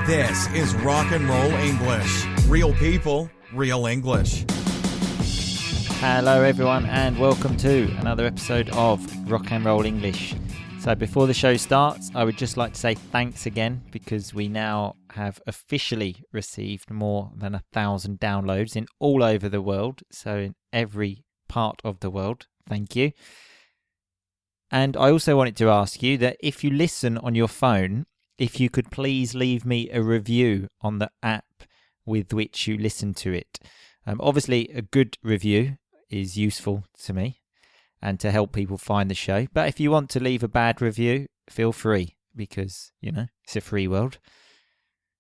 This is Rock and Roll English. Real people, real English. Hello everyone and welcome to another episode of Rock and Roll English. So before the show starts, I would just like to say thanks again because we now have officially received more than 1,000 downloads in all over the world. So in every part of the world, thank you. And I also wanted to ask you that if you listen on your phone, if you could please leave me a review on the app with which you listen to it. Obviously, a good review is useful to me and to help people find the show. But if you want to leave a bad review, feel free because, it's a free world.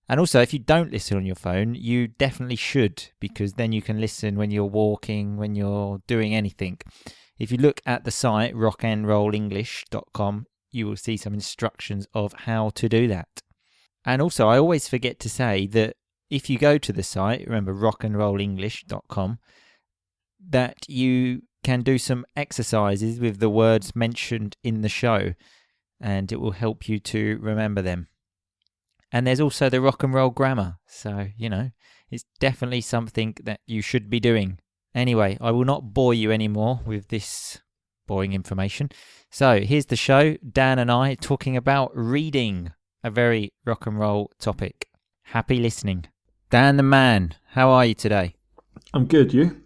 And also, if you don't listen on your phone, you definitely should because then you can listen when you're walking, when you're doing anything. If you look at the site, rockandrollenglish.com, you will see some instructions of how to do that. And also, I always forget to say that if you go to the site, remember rockandrollenglish.com, that you can do some exercises with the words mentioned in the show, and it will help you to remember them. And there's also the rock and roll grammar, so, it's definitely something that you should be doing. Anyway, I will not bore you anymore with this boring information. So here's the show, Dan and I talking about reading, a very rock and roll topic. Happy listening. Dan the man, how are you today? I'm good, you?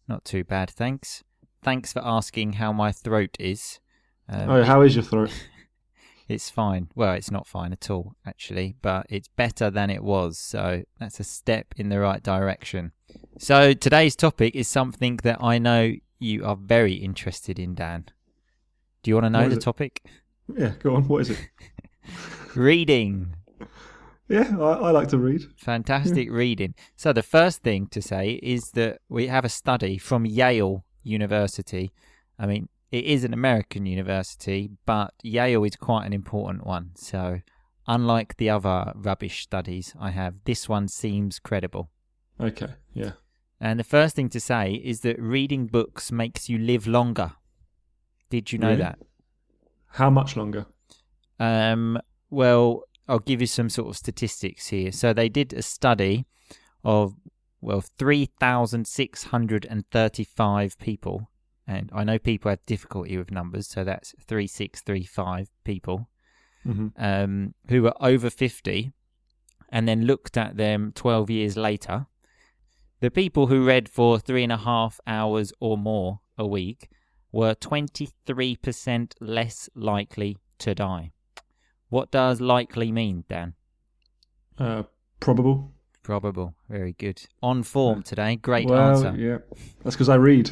Not too bad, thanks. Thanks for asking how my throat is. How is your throat? It's fine. Well, it's not fine at all, actually, but it's better than it was, so that's a step in the right direction. So today's topic is something that I know you are very interested in, Dan. Do you want to know the topic? Yeah, go on. What is it? Reading. Yeah, I like to read. Fantastic reading. So the first thing to say is that we have a study from Yale University. I mean, it is an American university, but Yale is quite an important one. So unlike the other rubbish studies I have, this one seems credible. Okay, yeah. And the first thing to say is that reading books makes you live longer. Did you know that? How much longer? Well, I'll give you some sort of statistics here. So they did a study of, 3,635 people. And I know people have difficulty with numbers, so that's 3,635 people who were over 50 and then looked at them 12 years later. The people who read for 3.5 hours or more a week were 23% less likely to die. What does likely mean, Dan? Probable. Probable. Very good. On form today. Great answer. answer. Yeah. That's because I read.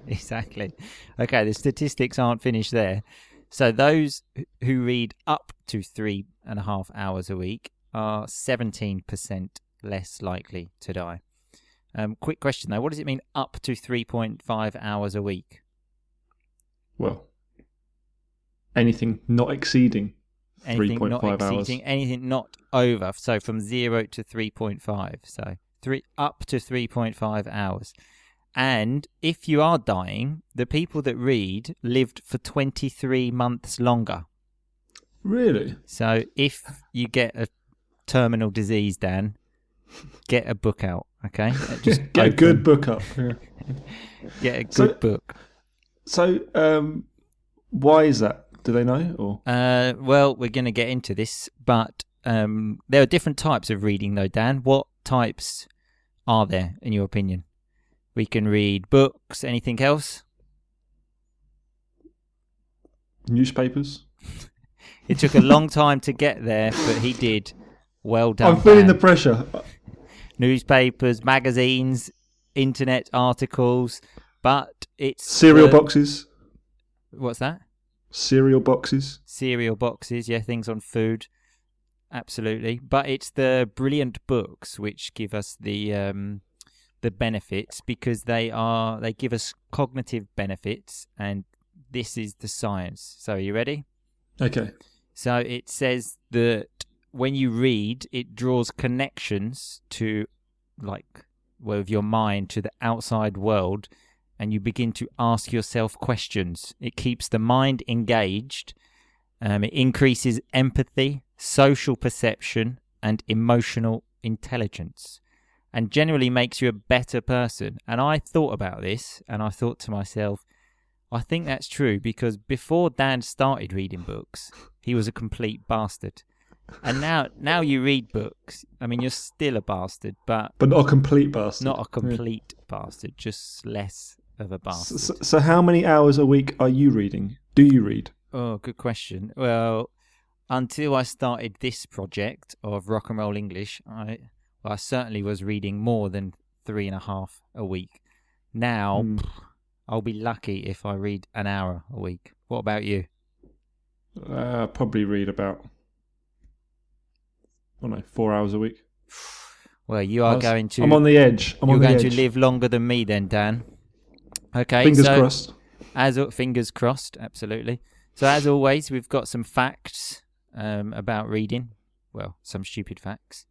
Exactly. Okay, the statistics aren't finished there. So those who read up to 3.5 hours a week are 17% less likely to die. Quick question though, what does it mean up to 3.5 hours a week? Well, anything not exceeding 3.5 hours. Anything not over. So from 0 to 3.5. So up to 3.5 hours. And if you are dying, the people that read lived for 23 months longer. Really? So if you get a terminal disease, Dan, get a book out, okay? Just get a good book up. Yeah. Get a good book. So, why is that? Do they know? Or well, we're going to get into this, but there are different types of reading, though, Dan. What types are there, in your opinion? We can read books. Anything else? Newspapers. It took a long time to get there, but he did. Well done. I'm feeling the pressure. Newspapers, magazines, internet articles, but it's... Cereal boxes. What's that? Cereal boxes. Cereal boxes, yeah, things on food. Absolutely. But it's the brilliant books which give us the benefits because they give us cognitive benefits, and this is the science. So are you ready? Okay. So it says that when you read, it draws connections to, with your mind to the outside world, and you begin to ask yourself questions. It keeps the mind engaged. It increases empathy, social perception, and emotional intelligence, and generally makes you a better person. And I thought about this, and I thought to myself, I think that's true, because before Dan started reading books, he was a complete bastard. And now you read books. I mean, you're still a bastard, but not a complete bastard. Not a complete bastard, just less of a bastard. So how many hours a week are you reading? Do you read? Oh, good question. Well, until I started this project of Rock and Roll English, I certainly was reading more than 3.5 a week. Now, I'll be lucky if I read an hour a week. What about you? Probably read about, 4 hours a week. Well, you are going to... I'm on the edge. You're going to live longer than me then, Dan. Okay. Fingers crossed. Fingers crossed, absolutely. So as always, we've got some facts about reading. Well, some stupid facts.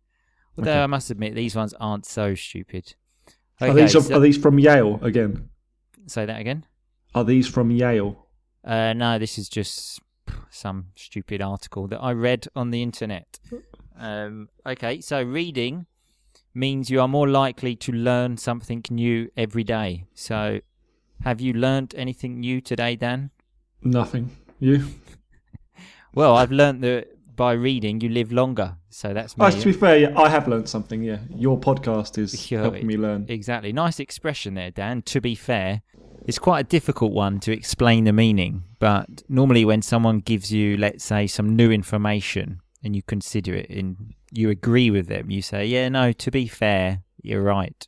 Although I must admit, these ones aren't so stupid. Okay, are these from Yale again? Say that again? Are these from Yale? No, this is just some stupid article that I read on the internet. Okay, so reading means you are more likely to learn something new every day. So have you learnt anything new today, Dan? Nothing. You? Well, I've learnt that by reading you live longer. So that's me. To be fair, I have learnt something, yeah. Your podcast is helping me learn. Exactly. Nice expression there, Dan. To be fair, it's quite a difficult one to explain the meaning. But normally when someone gives you, let's say, some new information and you consider it and you agree with them, you say, yeah, no, to be fair, you're right.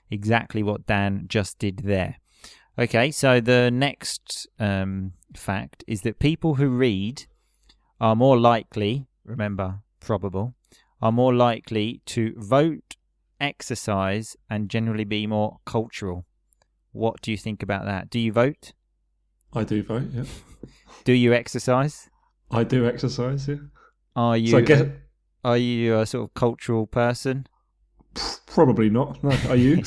Exactly what Dan just did there. Okay, so the next fact is that people who read are more likely, remember, probable, are more likely to vote, exercise, and generally be more cultural. What do you think about that? Do you vote? I do vote, yeah. Do you exercise? I do exercise, yeah. Are you a sort of cultural person? Probably not. No, are you?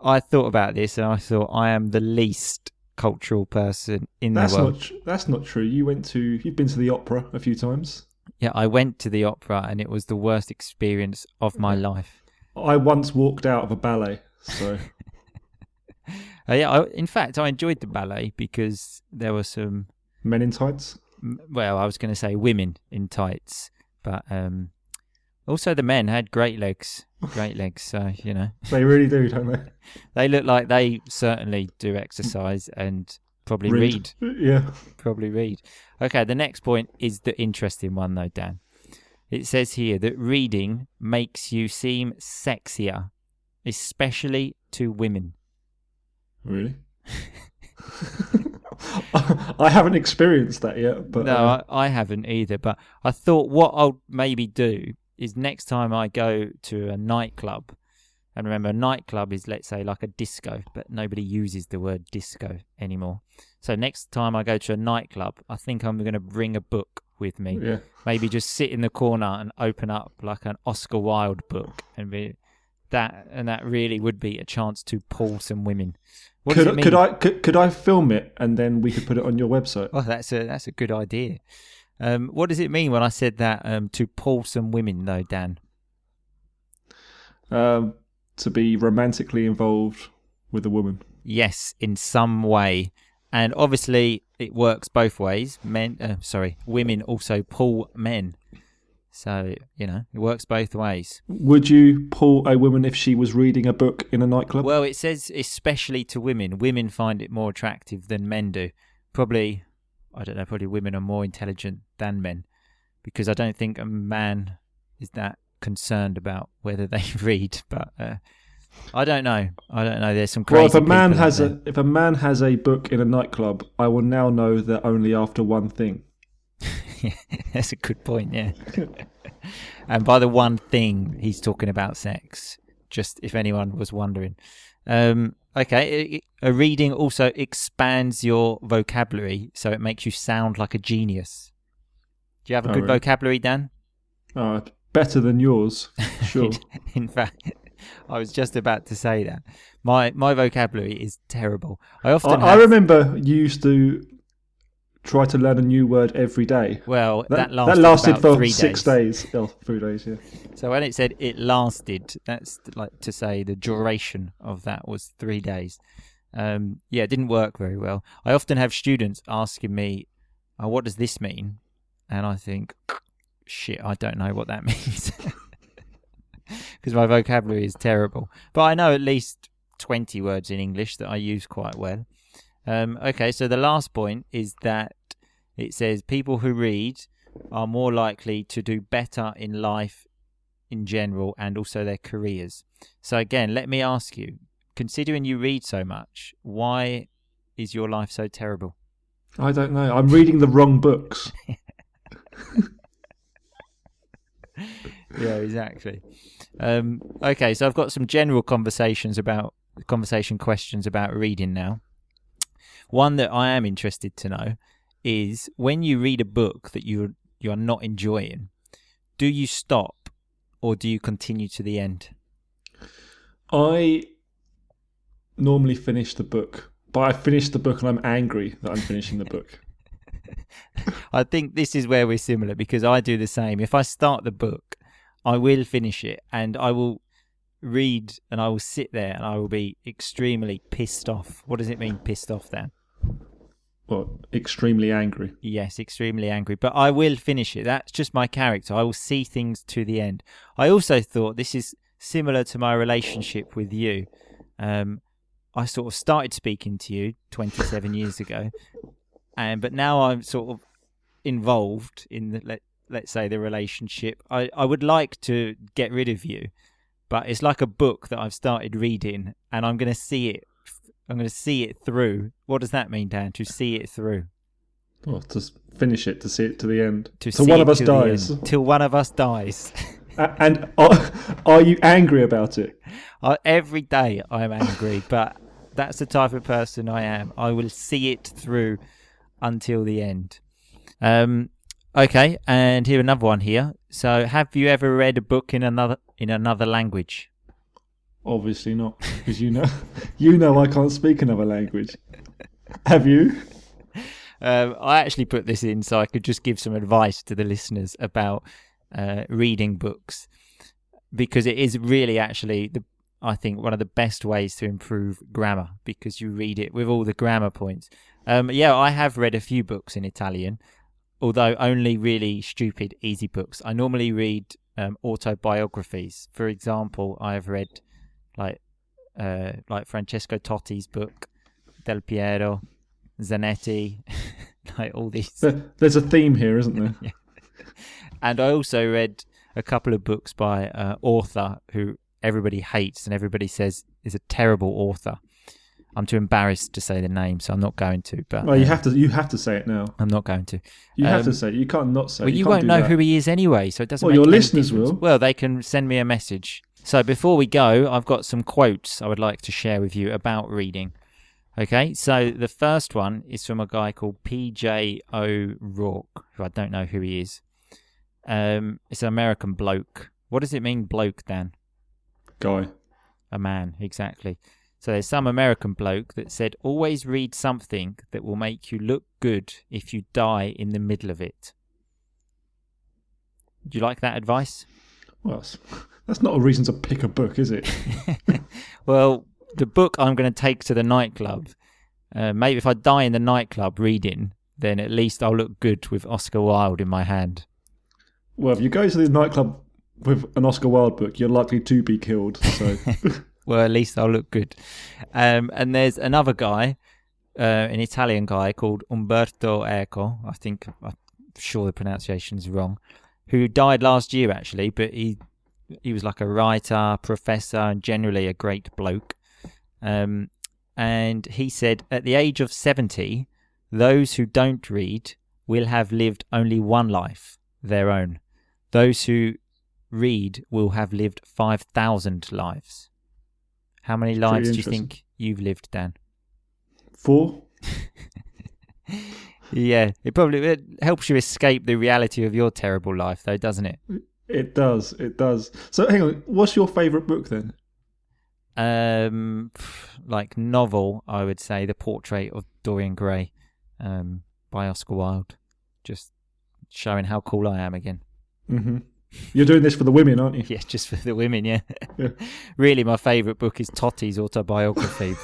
I thought about this and I thought I am the least cultural person in the world. That's not true. You've been to the opera a few times. Yeah, I went to the opera and it was the worst experience of my life. I once walked out of a ballet, so... in fact, I enjoyed the ballet because there were some... Men in tights? Well, I was going to say women in tights, but also the men had great legs, so, you know. They really do, don't they? They look like they certainly do exercise and probably read. Yeah. Probably read. Okay, the next point is the interesting one though, Dan. It says here that reading makes you seem sexier, especially to women. Really? I haven't experienced that yet. But no, I haven't either. But I thought what I'll maybe do is next time I go to a nightclub, and remember, a nightclub is, let's say, like a disco, but nobody uses the word disco anymore. So next time I go to a nightclub, I think I'm going to bring a book with me. Yeah. Maybe just sit in the corner and open up like an Oscar Wilde book, and that really would be a chance to pull some women. What does it mean? Could I film it and then we could put it on your website? Oh, that's a good idea. What does it mean when I said that to pull some women though, Dan? To be romantically involved with a woman. Yes, in some way. And obviously it works both ways. Women also pull men. So, you know, it works both ways. Would you pull a woman if she was reading a book in a nightclub? Well, it says especially to women. Women find it more attractive than men do. Probably women are more intelligent than men, because I don't think a man is that concerned about whether they read. But I don't know. There's some crazy. Well, if a man has a book in a nightclub, I will now know they're only after one thing. Yeah, that's a good point, yeah. And by the one thing, he's talking about sex, just if anyone was wondering. Okay, a reading also expands your vocabulary, so it makes you sound like a genius. Do you have a good vocabulary, Dan? Better than yours, sure. In fact, I was just about to say that. My vocabulary is terrible. I remember you used to try to learn a new word every day. Well, that lasted about for 3 6 days. days. Oh, 3 days, yeah. So when it said it lasted, that's like to say the duration of that was 3 days. It didn't work very well. I often have students asking me, what does this mean? And I think, shit, I don't know what that means. Because my vocabulary is terrible. But I know at least 20 words in English that I use quite well. Okay, so the last point is that it says people who read are more likely to do better in life in general and also their careers. So again, let me ask you, considering you read so much, why is your life so terrible? I don't know. I'm reading the wrong books. Yeah, exactly. Okay, so I've got some general conversation questions about reading now. One that I am interested to know is when you read a book that you are not enjoying, do you stop or do you continue to the end? I normally finish the book, but I finish the book and I'm angry that I'm finishing the book. I think this is where we're similar because I do the same. If I start the book, I will finish it and I will read and I will sit there and I will be extremely pissed off. What does it mean, pissed off, Dan? Well, extremely angry. Yes, extremely angry. But I will finish it. That's just my character. I will see things to the end. I also thought this is similar to my relationship with you. I sort of started speaking to you 27 years ago, but now I'm sort of involved in the, let's say, the relationship. I would like to get rid of you, but it's like a book that I've started reading, and I'm going to see it. I'm going to see it through. What does that mean, Dan? To see it through? Well, to finish it, to see it to the end. Till one of us dies. Till one of us dies. And are you angry about it? Every day I'm angry, but that's the type of person I am. I will see it through until the end. Okay, and here another one here. So, have you ever read a book in another language? Obviously not, because you know I can't speak another language. Have you? I actually put this in so I could just give some advice to the listeners about reading books, because it is really actually I think one of the best ways to improve grammar, because you read it with all the grammar points. I have read a few books in Italian, although only really stupid, easy books. I normally read autobiographies. For example, I've read like Francesco Totti's book, Del Piero, Zanetti, like all these. There's a theme here, isn't there? Yeah. And I also read a couple of books by an author who everybody hates and everybody says is a terrible author. I'm too embarrassed to say the name, so I'm not going to. But well, you have to say it now. I'm not going to. You have to say it. You can't not say it. Well, you won't know who he is anyway, so it doesn't make your any listeners difference. will. Well, they can send me a message. So before we go, I've got some quotes I would like to share with you about reading. Okay, so the first one is from a guy called P.J. O'Rourke, who I don't know who he is. It's an American bloke. What does it mean, bloke, Dan? Guy. A man, exactly. So there's some American bloke that said, always read something that will make you look good if you die in the middle of it. Do you like that advice? Well, that's not a reason to pick a book, is it? Well, the book I'm going to take to the nightclub, maybe if I die in the nightclub reading, then at least I'll look good with Oscar Wilde in my hand. Well, if you go to the nightclub with an Oscar Wilde book, you're likely to be killed. So, well, at least I'll look good. And there's another guy, an Italian guy called Umberto Eco. I'm sure the pronunciation's wrong. Who died last year actually, but he was like a writer, professor, and generally a great bloke. And he said, at the age of 70, those who don't read will have lived only one life, their own. Those who read will have lived 5,000 lives. How many lives do you think you've lived, Dan? 4. Yeah, it helps you escape the reality of your terrible life, though, doesn't it? It does. So hang on, what's your favourite book then? Like novel, I would say The Portrait of Dorian Gray. by Oscar Wilde. Just showing how cool I am again. Mm-hmm. You're doing this for the women, aren't you? Yeah, just for the women, yeah. Yeah. Really, my favourite book is Totti's autobiography.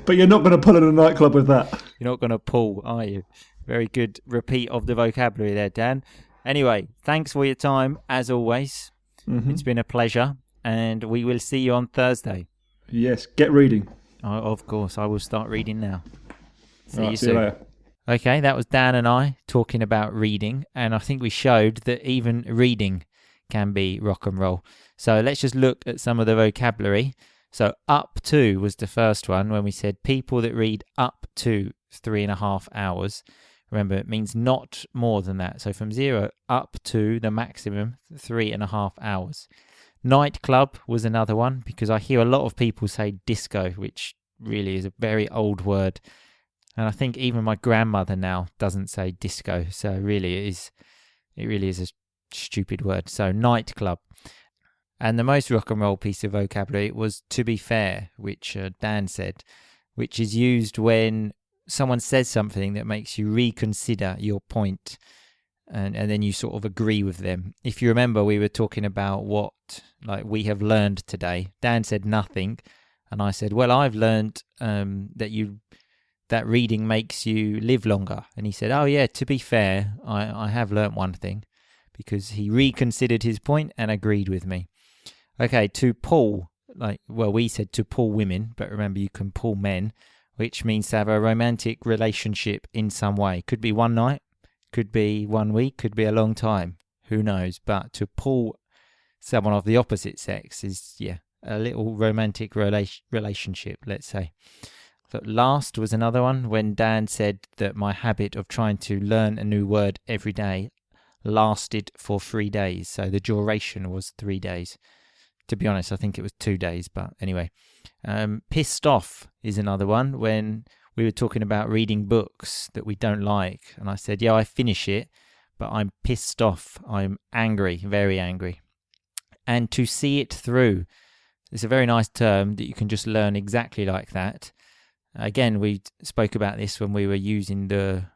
But you're not going to pull in a nightclub with that. You're not going to pull, are you? Very good repeat of the vocabulary there, Dan. Anyway, thanks for your time, as always. Mm-hmm. It's been a pleasure, and we will see you on Thursday. Yes, get reading. Of course, I will start reading now. See you See soon. you later. Okay, that was Dan and I talking about reading, and I think we showed that even reading can be rock and roll. So let's just look at some of the vocabulary. So up to was the first one when we said people that read up to 3.5 hours. Remember, it means not more than that. So from 0 up to the maximum 3.5 hours. Nightclub was another one, because I hear a lot of people say disco, which really is a very old word. And I think even my grandmother now doesn't say disco. So really it really is a stupid word. So nightclub. And the most rock and roll piece of vocabulary was to be fair, which Dan said, which is used when someone says something that makes you reconsider your point, and then you sort of agree with them. If you remember, we were talking about what we have learned today. Dan said nothing, and I said, well, I've learned that reading makes you live longer. And he said, oh yeah, to be fair, I have learnt one thing, because he reconsidered his point and agreed with me. Okay, to pull, we said to pull women, but remember you can pull men, which means to have a romantic relationship in some way. Could be one night, could be 1 week, could be a long time, who knows. But to pull someone of the opposite sex is, a little romantic relationship, let's say. So last was another one when Dan said that my habit of trying to learn a new word every day lasted for 3 days. So the duration was 3 days. To be honest, I think it was 2 days, but anyway. Pissed off is another one when we were talking about reading books that we don't like. And I said, I finish it, but I'm pissed off. I'm angry, very angry. And to see it through. It's a very nice term that you can just learn exactly like that. Again, we spoke about this when we were using the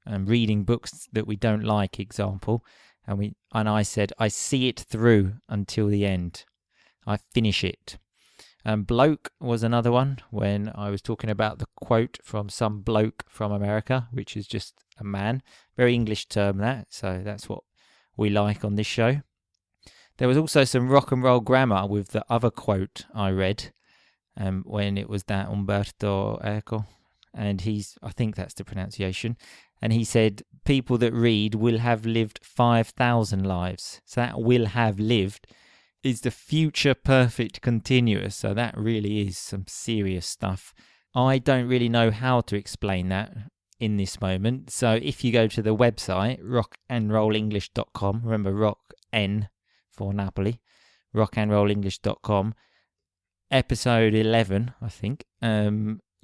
reading books that we don't like example. And I said, I see it through until the end. I finish it. Bloke was another one when I was talking about the quote from some bloke from America, which is just a man. Very English term that, so that's what we like on this show. There was also some rock and roll grammar with the other quote I read when it was that Umberto Eco. And I think that's the pronunciation. And he said, people that read will have lived 5,000 lives. So that will have lived is the future perfect continuous. So that really is some serious stuff. I don't really know how to explain that in this moment. So if you go to the website, rockandrollenglish.com, remember rock N for Napoli, rockandrollenglish.com, episode 11, I think,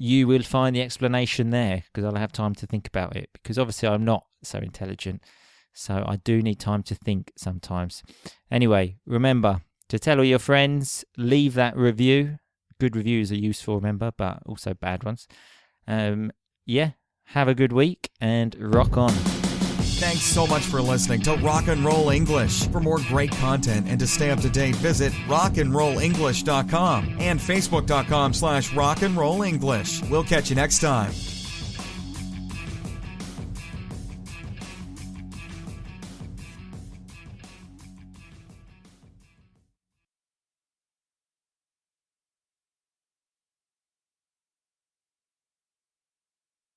you will find the explanation there, because I'll have time to think about it, because obviously I'm not so intelligent, so I do need time to think sometimes. Anyway, remember to tell all your friends, leave that review. Good reviews are useful, remember, but also bad ones. Have a good week and rock on. Thanks so much for listening to Rock and Roll English. For more great content and to stay up to date, visit rockandrollenglish.com and facebook.com/rockandrollenglish. We'll catch you next time.